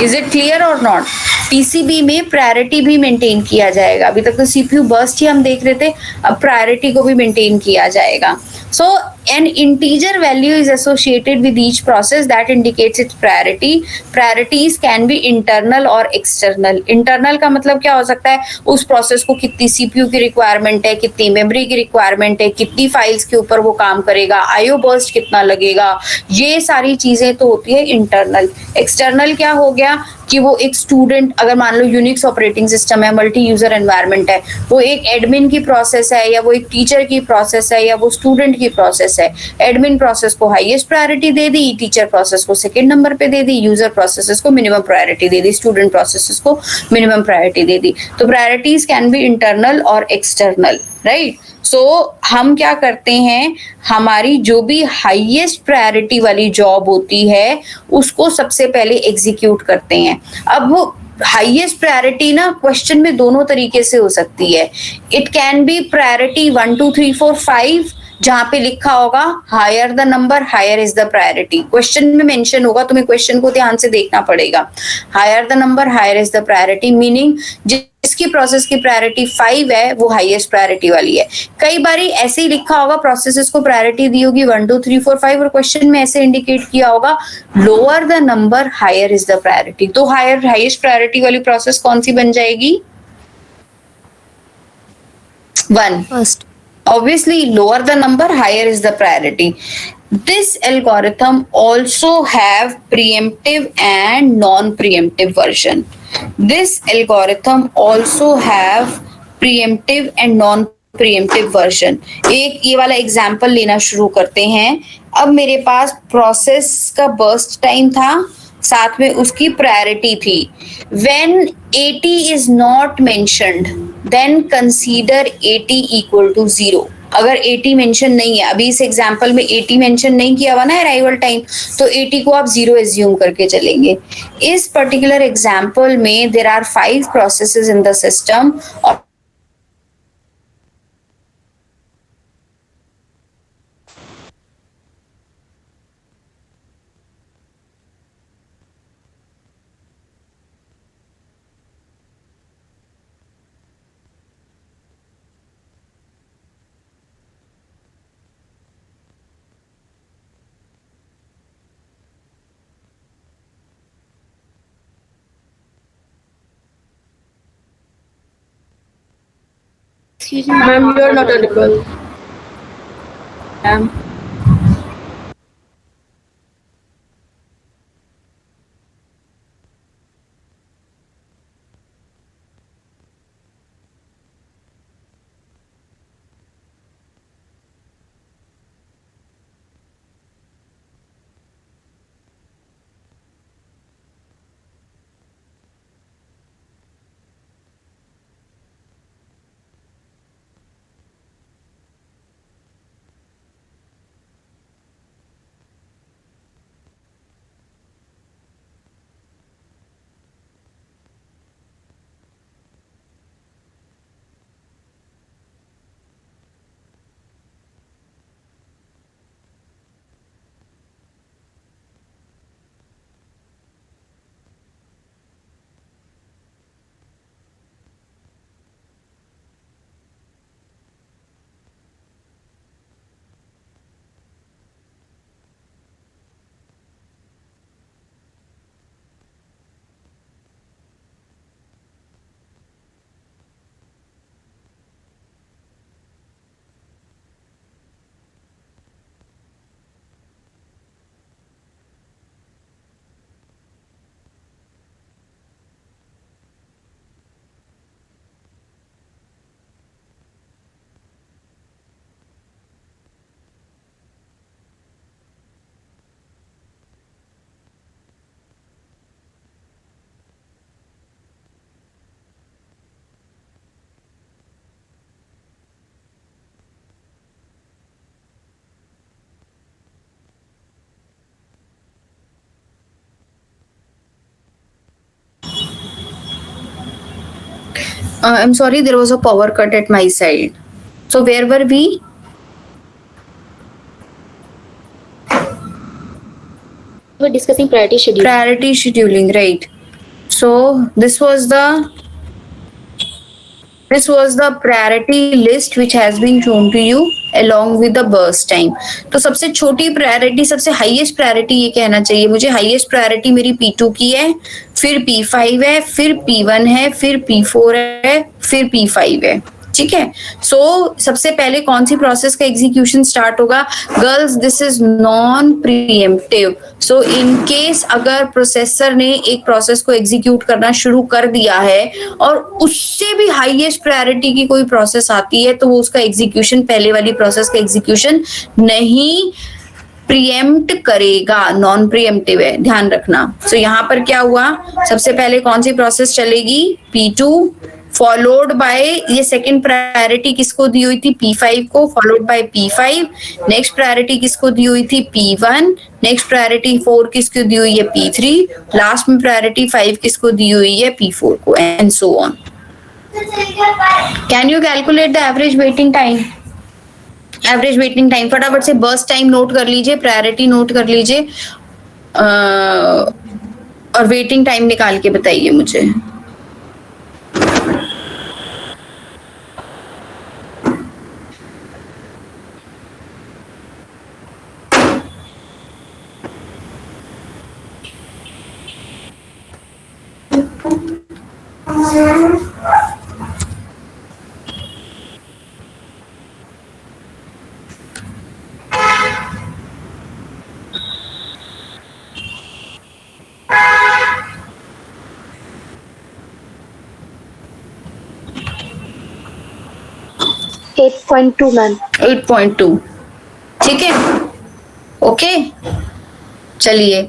Is it clear or not? PCB में priority भी maintain किया जाएगा। अभी तक तो CPU burst ही हम देख रहे थे, अब प्रायोरिटी को भी मेंटेन किया जाएगा। So an integer value is associated with each process that indicates its priority. Priorities can be internal or external. Internal का मतलब क्या हो सकता है? उस प्रोसेस को कितनी CPU की रिक्वायरमेंट है, कितनी मेमोरी की रिक्वायरमेंट है, कितनी फाइल्स के ऊपर वो काम करेगा, IO बर्स्ट कितना लगेगा, ये सारी चीजें तो होती है इंटरनल। एक्सटर्नल क्या हो गया कि वो एक स्टूडेंट, अगर मान लो यूनिक्स ऑपरेटिंग सिस्टम है, मल्टी यूजर एनवायरनमेंट है, वो एक एडमिन की प्रोसेस है, या वो एक टीचर की प्रोसेस है, या वो स्टूडेंट की प्रोसेस है। एडमिन प्रोसेस को हाईएस्ट प्रायोरिटी दे दी, टीचर प्रोसेस को सेकंड नंबर पे दे दी, यूजर प्रोसेसेस को मिनिमम प्रायोरिटी दे दी, स्टूडेंट प्रोसेसेस को मिनिमम प्रायोरिटी दे दी। तो प्रायोरिटीज कैन बी इंटरनल और एक्सटर्नल, राइट। सो हम क्या करते हैं, हमारी जो भी हाईएस्ट प्रायोरिटी वाली जॉब होती है उसको सबसे पहले एग्जीक्यूट करते हैं। अब वो हाईएस्ट प्रायोरिटी ना क्वेश्चन में दोनों तरीके से हो सकती है। इट कैन बी प्रायोरिटी 1 2 3 4 5, जहां पे लिखा होगा higher the number higher is the priority, question में मेंशन होगा, तुम्हें क्वेश्चन को ध्यान से देखना पड़ेगा। Higher the number higher is the priority, meaning जिसकी प्रोसेस की प्रायोरिटी 5 है वो हाईएस्ट प्रायोरिटी वाली है। कई बारी ऐसे ही लिखा होगा, प्रोसेसेस को प्रायोरिटी दी होगी 1 2 3 4 5, और क्वेश्चन में ऐसे इंडिकेट किया होगा lower the number higher is the priority. तो हाईएस्ट प्रायोरिटी वाली प्रोसेस कौन सी बन जाएगी? 1। First. Obviously, lower the number, higher is the priority. This algorithm also have preemptive and non-preemptive version. This algorithm also have preemptive and non-preemptive version. एक ये वाला example लेना शुरू करते हैं। अब मेरे पास प्रोसेस का बर्स्ट टाइम था, साथ में उसकी प्रायोरिटी थी। When 80 is not mentioned, then consider 80 equal to 0. अगर 80 मेंशन नहीं है, अभी इस एग्जाम्पल में 80 मेंशन नहीं किया हुआ ना अराइवल टाइम, तो 80 को आप 0 एज्यूम करके चलेंगे। इस पर्टिकुलर एग्जाम्पल में there are 5 processes in the system, और Ma'am, you are not audible. Ma'am I'm sorry, there was a power cut at my side. So where were we? we're discussing priority schedule. Priority scheduling, right? So this was the priority list which has been shown to you along with the burst time. तो सबसे छोटी priority, सबसे highest priority ये कहना चाहिए मुझे, highest priority मेरी P2 की है, फिर P5 है, फिर P1 है, फिर P4 है, फिर P5 है. ठीक है. सो सबसे पहले कौन सी प्रोसेस का एग्जीक्यूशन स्टार्ट होगा? Girls, this is non pre-emptive. So in case अगर प्रोसेसर ने एक प्रोसेस को एग्जीक्यूट करना शुरू कर दिया है और उससे भी हाईएस्ट प्रायोरिटी की कोई प्रोसेस आती है तो वो उसका एग्जीक्यूशन, पहले वाली प्रोसेस का एग्जीक्यूशन नहीं प्रीएम्प्ट करेगा, नॉन प्रीएम्प्टिव है, ध्यान रखना. सो यहाँ पर क्या हुआ? सबसे पहले कौन सी प्रोसेस चलेगी? P2 फॉलोड बाय, ये सेकंड प्रायोरिटी किसको दी हुई थी? P5 को, followed by P5. Next priority किसको दी हुई थी? P1. नेक्स्ट प्रायोरिटी 4 किसको दी हुई है? P3. लास्ट में प्रायोरिटी 5 किसको दी हुई है? P4 को, and so on. Can you calculate the average waiting time? Average waiting time फटाफट से बर्स्ट टाइम नोट कर लीजिए, प्रायोरिटी नोट कर लीजिए और वेटिंग टाइम निकाल के बताइए मुझे. मैम 8.2. ठीक है. ओके, चलिए.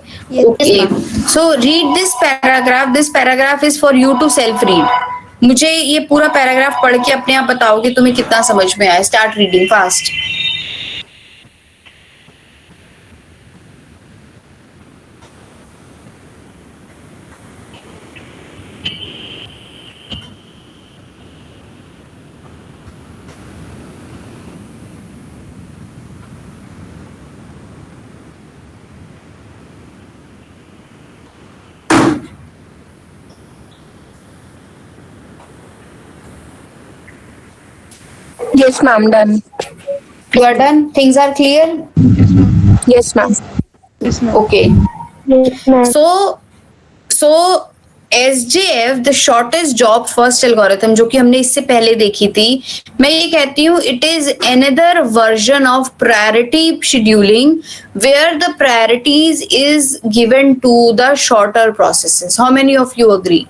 Okay, so read this paragraph. This paragraph is for you to self read. मुझे ये पूरा पैराग्राफ पढ़ के अपने आप बताओ कि तुम्हें कितना समझ में आया. Start reading fast. Yes, ma'am. Done. You are done? Things are clear? Yes, ma'am. Okay. Yes, ma'am. So SJF the shortest job first algorithm, जो कि हमने इससे पहले देखी थी, मैं ये कहती हूँ it is another version of priority scheduling where the priorities is given to the shorter processes. How many of you agree?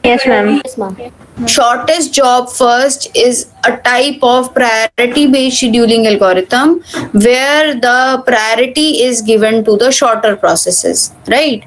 Yes, ma'am. Yes, ma'am. Shortest job first is a type of priority based scheduling algorithm where the priority is given to the shorter processes, right?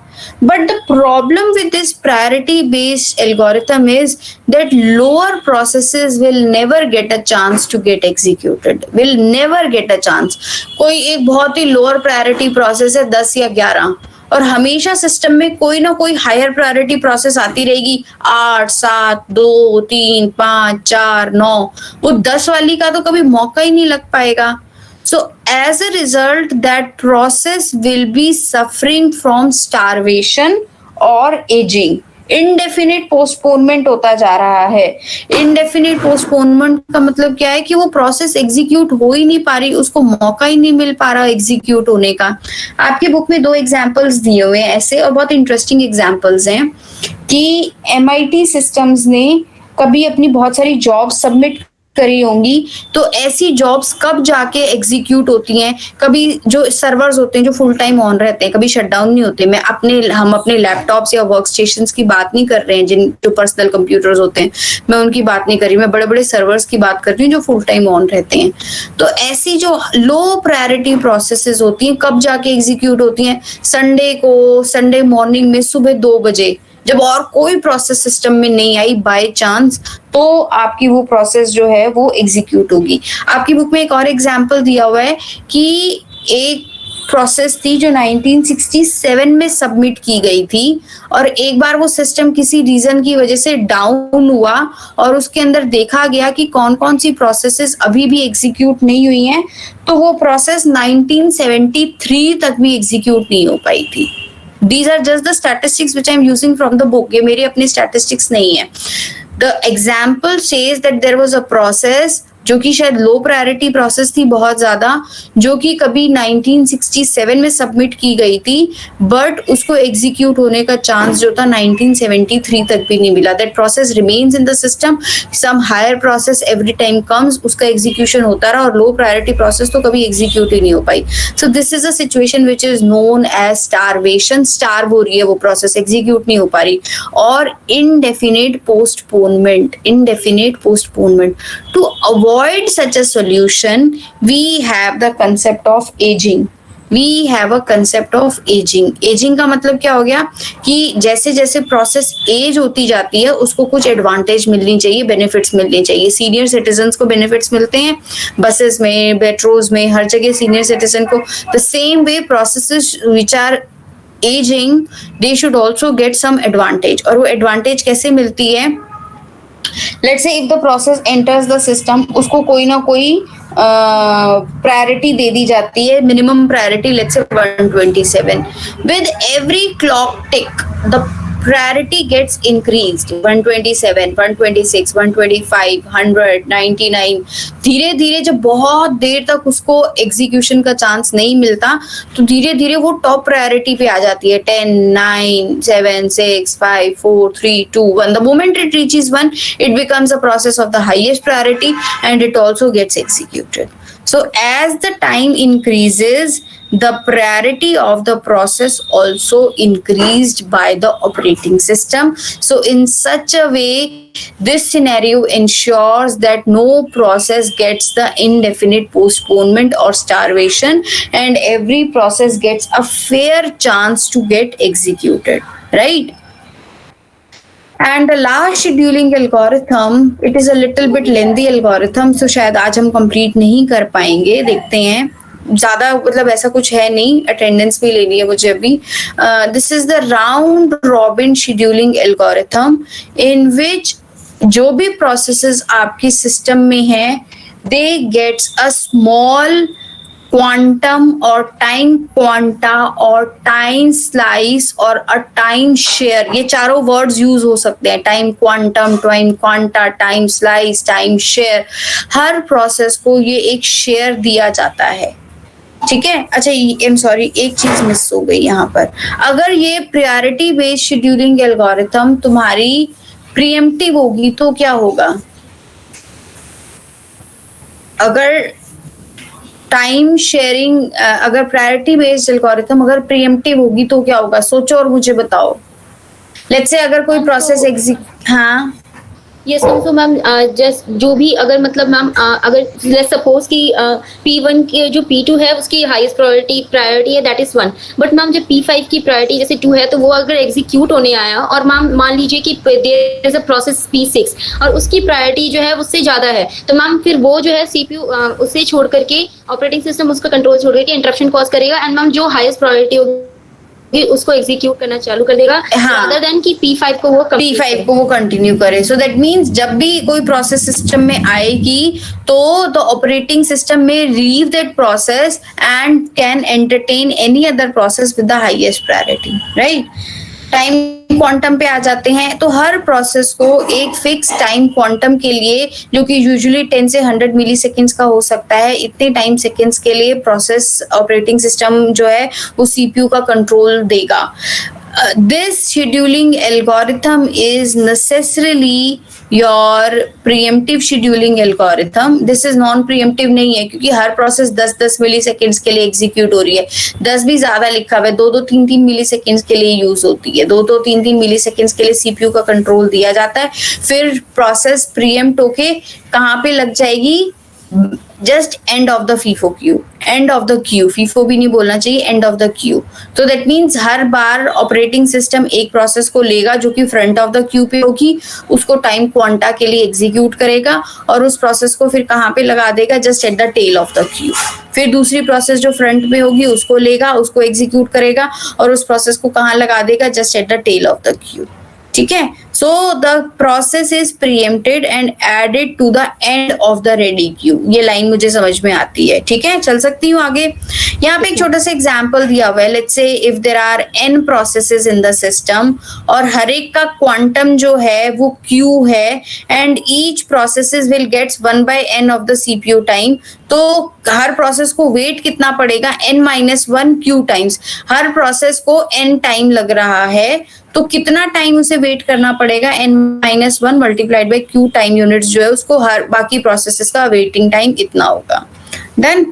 But the problem with this priority based algorithm is that lower processes will never get a chance to get executed, will never get a chance. कोई एक बहुत ही lower priority process है 10 या 11, और हमेशा system में कोई ना कोई हायर प्रायोरिटी प्रोसेस आती रहेगी 8, 7, 2, 3, 5, 4, 9, वो 10 वाली का तो कभी मौका ही नहीं लग पाएगा. So as a result, that process will be suffering from starvation or aging. Indefinite postponement होता जा रहा है. इंडेफिनिट पोस्टपोनमेंट का मतलब क्या है कि वो प्रोसेस एग्जीक्यूट हो ही नहीं पा रही, उसको मौका ही नहीं मिल पा रहा एग्जीक्यूट होने का. आपकी बुक में 2 एग्जांपल्स दिए हुए हैं ऐसे, और बहुत इंटरेस्टिंग एग्जांपल्स हैं कि MIT सिस्टम्स ने कभी अपनी बहुत सारी जॉब सबमिट करी होंगी, तो ऐसी जॉब्स कब जाके एग्जीक्यूट होती हैं. कभी जो सर्वर्स होते हैं जो फुल टाइम ऑन रहते हैं, कभी शट डाउन नहीं होते. हम अपने लैपटॉप्स या वर्क स्टेशंस की बात नहीं कर रहे हैं, जो पर्सनल कंप्यूटर्स होते हैं, मैं उनकी बात नहीं कर रही. मैं बड़े बड़े सर्वर्स की बात कर रही हूँ जो फुल टाइम ऑन रहते हैं. तो ऐसी जो लो प्रायोरिटी प्रोसेसेस होती हैं कब जाके एग्जीक्यूट होती हैं? संडे मॉर्निंग में सुबह 2 बजे, जब और कोई प्रोसेस सिस्टम में नहीं आई बाय चांस, तो आपकी वो प्रोसेस जो है वो एग्जीक्यूट होगी. आपकी बुक में एक और एग्जांपल दिया हुआ है कि एक प्रोसेस थी जो 1967 में सबमिट की गई थी, और एक बार वो सिस्टम किसी रीजन की वजह से डाउन हुआ और उसके अंदर देखा गया कि कौन कौन सी प्रोसेसेस अभी भी एग्जीक्यूट नहीं हुई हैं, तो वो प्रोसेस 1973 तक भी एग्जीक्यूट नहीं हो पाई थी. These are just the statistics which I am using from the book. ये मेरी अपनी statistics नहीं है. The example says that there was a process जो कि शायद लो प्रायोरिटी प्रोसेस थी बहुत ज्यादा, जो कि कभी 1967 में सबमिट की गई थी, बट उसको एग्जीक्यूट होने का चांस जो था 1973 तक भी नहीं मिला. That process remains in the system, some higher process every time comes, उसका एग्जीक्यूशन होता रहा, और लो प्रायोरिटी प्रोसेस तो कभी एग्जीक्यूट ही नहीं हो पाई. So this is a situation which is known as starvation. Starve हो रही है वो प्रोसेस, एग्जीक्यूट नहीं हो पा रही. और indefinite postponement. To avoid such a solution, we have the concept of aging. Aging का मतलब क्या हो गया कि जैसे जैसे प्रोसेस एज होती जाती है उसको कुछ एडवांटेज मिलनी चाहिए, बेनिफिट्स मिलने चाहिए. सीनियर सिटीजन्स को बेनिफिट्स मिलते हैं बसेस में, मेट्रोज में, हर जगह सीनियर सिटीजन को. The same way processes which are aging, they should also get some advantage. और वो advantage कैसे मिलती है? Let's say if the process enters the system, उसको कोई ना कोई प्रायोरिटी दे दी जाती है, minimum priority let's say 127. With every clock tick, the priority gets increased. 127, 126, 125, 100, 99. धीरे धीरे जब बहुत देर तक उसको एग्जीक्यूशन का चांस नहीं मिलता, तो धीरे धीरे वो टॉप प्रायोरिटी पे आ जाती है. 10, 9, 7, 6, 5, 4, 3, 2, 1. The moment it reaches 1, it becomes a process of the highest priority and it also gets executed. So as the time increases, the priority of the process also increased by the operating system. So in such a way, this scenario ensures that no process gets the indefinite postponement or starvation, and every process gets a fair chance to get executed, right? And the last scheduling algorithm, it is a little bit lengthy algorithm, so शायद आज हम complete नहीं कर पाएंगे. देखते हैं, ज्यादा मतलब ऐसा कुछ है नहीं, अटेंडेंस भी लेनी है मुझे अभी. This is the round robin scheduling algorithm in which जो भी प्रोसेसेस आपकी सिस्टम में है, they gets a small quantum और टाइम क्वांटा और टाइम स्लाइस और अ टाइम शेयर. ये चारों वर्ड्स यूज हो सकते हैं, time quantum, time quanta, time slice, time share. हर प्रोसेस को ये एक शेयर दिया जाता है, ठीक है। अच्छा, आई एम सॉरी, एक चीज मिस हो गई यहाँ पर। अगर ये प्रायोरिटी बेस्ड शेड्यूलिंग एल्गोरिथम तुम्हारी प्रीएम्प्टिव होगी तो क्या होगा? अगर टाइम शेयरिंग, अगर प्रायोरिटी बेस्ड एल्गोरिथम अगर प्रीएम्प्टिव होगी तो क्या होगा? सोचो और मुझे बताओ। लेट्स से अगर कोई प्रोसेस हाँ यस मैम, तो मैम जस्ट जो भी अगर मतलब मैम अगर लेट्स सपोज कि P1 के जो P2 है उसकी हाईएस्ट प्रायोरिटी है, दैट इज 1, बट मैम जब P5 की प्रायोरिटी जैसे 2 है तो वो अगर एग्जीक्यूट होने आया और मैम मान लीजिए कि there is a process P6 और उसकी प्रायोरिटी जो है उससे ज़्यादा है, तो मैम फिर वो जो है CPU उसे छोड़ करके ऑपरेटिंग सिस्टम उसका कंट्रोल छोड़ करके इंटरप्शन कॉज करेगा एंड मैम जो हाईएस्ट प्रायोरिटी होगी उसको एग्जीक्यूट करना चालू कर देगा, अदर देन कि P5 को वो कंटिन्यू करे। सो दैट मीन्स जब भी कोई प्रोसेस सिस्टम में आएगी तो द ऑपरेटिंग सिस्टम में leave that process and can entertain any other process with the highest priority, right. Time quantum पे आ जाते हैं, तो हर प्रोसेस को एक फिक्स टाइम क्वांटम के लिए, जो कि यूजुअली 10 से 100 मिली सेकेंड्स का हो सकता है, इतने टाइम सेकेंड्स के लिए प्रोसेस ऑपरेटिंग सिस्टम जो है वो सीपीयू का कंट्रोल देगा। This scheduling algorithm is necessarily your preemptive scheduling algorithm. This is non-preemptive नहीं है, क्योंकि हर प्रोसेस 10-10 मिली सेकेंड्स के लिए एग्जीक्यूट हो रही है। 10 भी ज्यादा लिखा हुआ है, 2-2, 3-3 मिली सेकेंड्स के लिए यूज होती है। 2-2, 3-3 मिली सेकेंड्स के लिए सीपीयू का कंट्रोल दिया जाता है। फिर प्रोसेस प्रीएम्प्ट होके कहाँ पे लग जाएगी? Just and of the FIFO queue, and of the Q, FIFO भी नहीं बोलना चाहिए, एंड ऑफ द क्यू। तो that means her bar operating system एक प्रोसेस को लेगा जो कि फ्रंट ऑफ द क्यू पे होगी, उसको टाइम क्वांटा के लिए एग्जीक्यूट करेगा और उस प्रोसेस को फिर कहाँ पे लगा देगा? Just at the tail of the queue. फिर दूसरी प्रोसेस जो फ्रंट में होगी उसको लेगा, उसको एग्जीक्यूट करेगा और उस प्रोसेस को कहाँ लगा देगा? Just at the tail of the queue. ठीक है। So the process is preempted and added to the end of the ready queue. ये लाइन मुझे समझ में आती है, ठीक है। चल सकती हूँ आगे। यहाँ पे एक छोटा सा एग्जांपल दिया हुआ है। Let's say if there are n processes in the system और हर एक का क्वांटम जो है वो q है and each processes will gets 1/n of the CPU time. तो हर प्रोसेस को वेट कितना पड़ेगा? n-1 q times. हर प्रोसेस को n टाइम लग रहा है, तो कितना टाइम उसे वेट करना पड़ेगा? n-1 multiplied by q time units जो है उसको हर बाकी प्रोसेसेस का वेटिंग टाइम इतना होगा। Then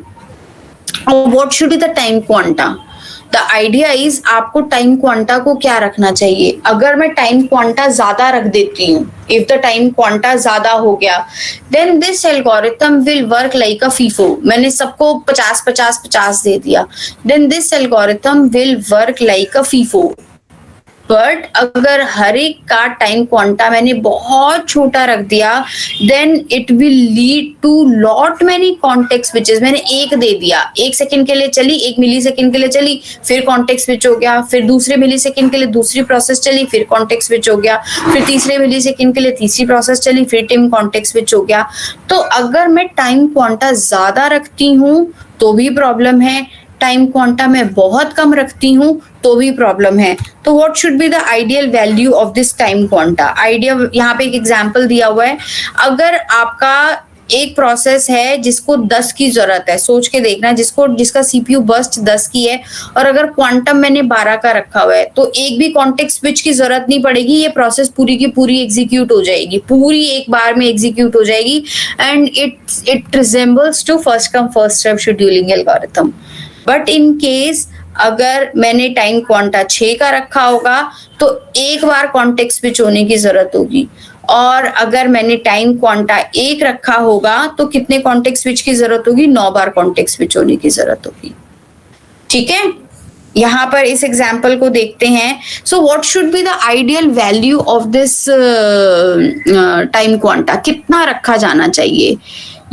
what should be the time quanta? The idea is आपको टाइम क्वांटा को क्या रखना चाहिए? अगर मैं टाइम क्वांटा ज्यादा रख देती हूँ, इफ द टाइम क्वांटा ज्यादा हो गया, then this algorithm will work like a FIFO. मैंने सबको 50-50-50 दे दिया, then this algorithm will work like a FIFO. But अगर हर एक का टाइम क्वांटा मैंने बहुत छोटा रख दिया, then it will lead to lot many context switches. मैंने एक दे दिया, 1 सेकंड के लिए चली, 1 मिली सेकंड के लिए चली, फिर कॉन्टेक्स्ट स्विच हो गया, फिर दूसरे मिली सेकंड के लिए दूसरी प्रोसेस चली, फिर कॉन्टेक्स्ट स्विच हो गया, फिर तीसरे मिली सेकंड के लिए तीसरी प्रोसेस चली, फिर टाइम कॉन्टेक्स्ट स्विच हो गया। तो अगर मैं टाइम क्वांटा ज्यादा रखती हूँ तो भी प्रॉब्लम है, टाइम क्वांटा मैं बहुत कम रखती हूँ तो भी प्रॉब्लम है। तो what should be the ideal value of this time quanta? Idea यहाँ पे एक एग्जांपल दिया हुआ है। अगर आपका एक प्रोसेस है जिसको 10 की जरूरत है, सोच के देखना, जिसका सीपीयू बर्स्ट 10 की है और अगर क्वांटम मैंने 12 का रखा हुआ है, तो एक भी कॉन्टेक्स्ट स्विच की जरूरत नहीं पड़ेगी, ये प्रोसेस पूरी की पूरी एग्जीक्यूट हो जाएगी, पूरी एक बार में एग्जीक्यूट हो जाएगी and it resembles to first come first serve scheduling algorithm. But in case अगर मैंने टाइम क्वांटा 6 का रखा होगा तो एक बार कॉन्टेक्स्ट स्विच होने की जरूरत होगी, और अगर मैंने टाइम क्वांटा 1 रखा होगा तो कितने कॉन्टेक्स्ट स्विच की जरूरत होगी? 9 बार कॉन्टेक्स्ट स्विच होने की जरूरत होगी। ठीक है, यहाँ पर इस एग्जाम्पल को देखते हैं। So what should be the ideal value of this time quanta? कितना रखा जाना चाहिए?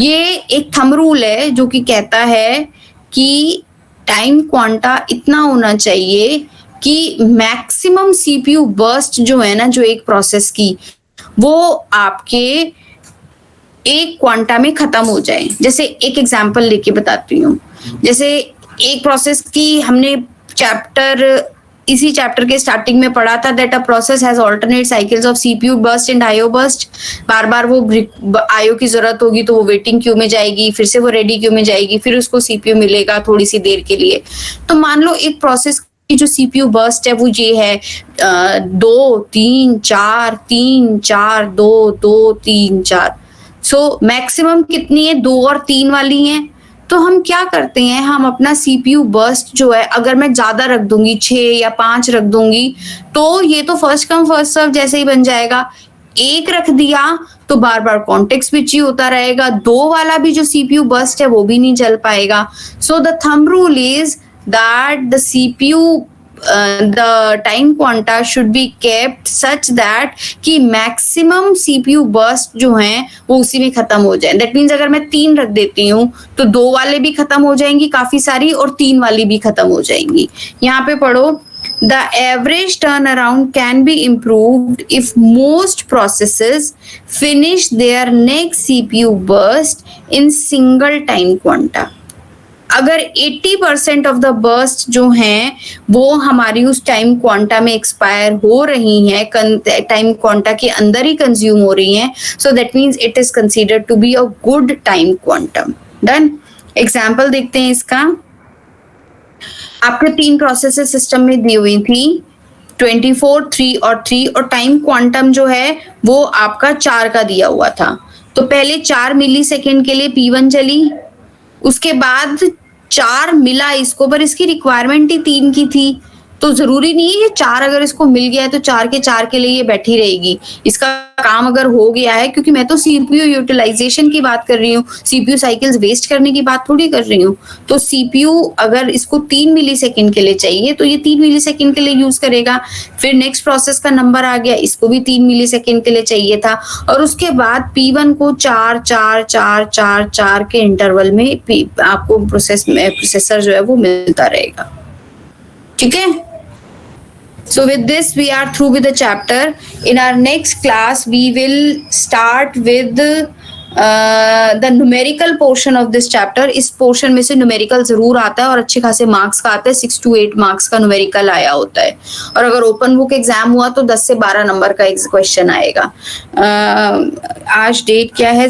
ये एक थंब रूल है जो कि कहता है कि टाइम क्वांटा इतना होना चाहिए कि मैक्सिमम सीपीयू बर्स्ट जो है ना, जो एक प्रोसेस की, वो आपके एक क्वांटा में खत्म हो जाए। जैसे एक एग्जांपल लेके बताती हूँ। जैसे एक प्रोसेस की हमने चैप्टर इसी चैप्टर के स्टार्टिंग में पढ़ा था that a process has alternate cycles of CPU burst and IO burst. बार बार वो आईओ की जरूरत होगी तो वो वेटिंग क्यू में जाएगी, फिर से वो रेडी क्यू में जाएगी, फिर उसको सीपीयू मिलेगा थोड़ी सी देर के लिए। तो मान लो एक प्रोसेस की जो सीपीयू बर्स्ट है वो ये है 2 3 4 3 4 2 2 3 4। सो मैक्सिमम कितनी है? 2 और 3 वाली है। तो हम क्या करते हैं, हम अपना सीपीयू बर्स्ट जो है अगर मैं ज्यादा रख दूंगी 6 या 5 रख दूंगी तो ये तो फर्स्ट कम फर्स्ट सर्व जैसे ही बन जाएगा। 1 रख दिया तो बार बार कॉन्टेक्स्ट स्विच ही होता रहेगा। 2 वाला भी जो सीपीयू बर्स्ट है वो भी नहीं चल पाएगा। So the thumb rule is that the CPU the time quanta should be kept such that कि maximum CPU burst जो हैं वो उसी में खत्म हो जाए। That means अगर मैं 3 रख देती हूँ तो 2 वाले भी खत्म हो जाएंगी काफी सारी और 3 वाली भी खत्म हो जाएंगी। यहाँ पे पढ़ो the average turnaround can be improved if most processes finish their next CPU burst in single time quanta। अगर 80% ऑफ द बर्स्ट जो हैं वो हमारी उस टाइम क्वांटा में एक्सपायर हो रही हैं, टाइम क्वांटा के अंदर ही कंज्यूम हो रही हैं, so that means it is considered to be a good time quantum. Done. Example देखते हैं इसका। आपके 3 प्रोसेसेस सिस्टम में दी हुई थी 24, 3 और 3 और टाइम क्वांटम जो है वो आपका 4 का दिया हुआ था। तो पहले 4 मिली सेकेंड के लिए P1 चली, उसके बाद 4 मिला इसको, पर इसकी रिक्वायरमेंट ही 3 की थी। तो जरूरी नहीं है कि 4 अगर इसको मिल गया है तो 4 के लिए ये बैठी रहेगी। इसका काम अगर हो गया है, क्योंकि मैं तो सीपीयू यूटिलाइजेशन की बात कर रही हूँ, सीपीयू साइकिल्स वेस्ट करने की बात थोड़ी कर रही हूँ। तो सीपीयू अगर इसको 3 मिली सेकेंड के लिए चाहिए तो ये 3 मिली सेकेंड के लिए यूज करेगा। फिर नेक्स्ट प्रोसेस का नंबर आ गया, इसको भी 3 मिली सेकेंड के लिए चाहिए था, और उसके बाद P1 को 4 4 4 4 4 के इंटरवल में आपको प्रोसेसर जो है वो मिलता रहेगा। ठीक है। So with this we are through with the chapter. In our next class we will start with the numerical portion of this chapter. इस portion में से numerical जरूर आता है और अच्छे खासे marks का आता है। 6 to 8 marks का numerical आया होता है, और अगर open book exam हुआ तो 10 से 12 नंबर का एक question आएगा। आज डेट क्या है?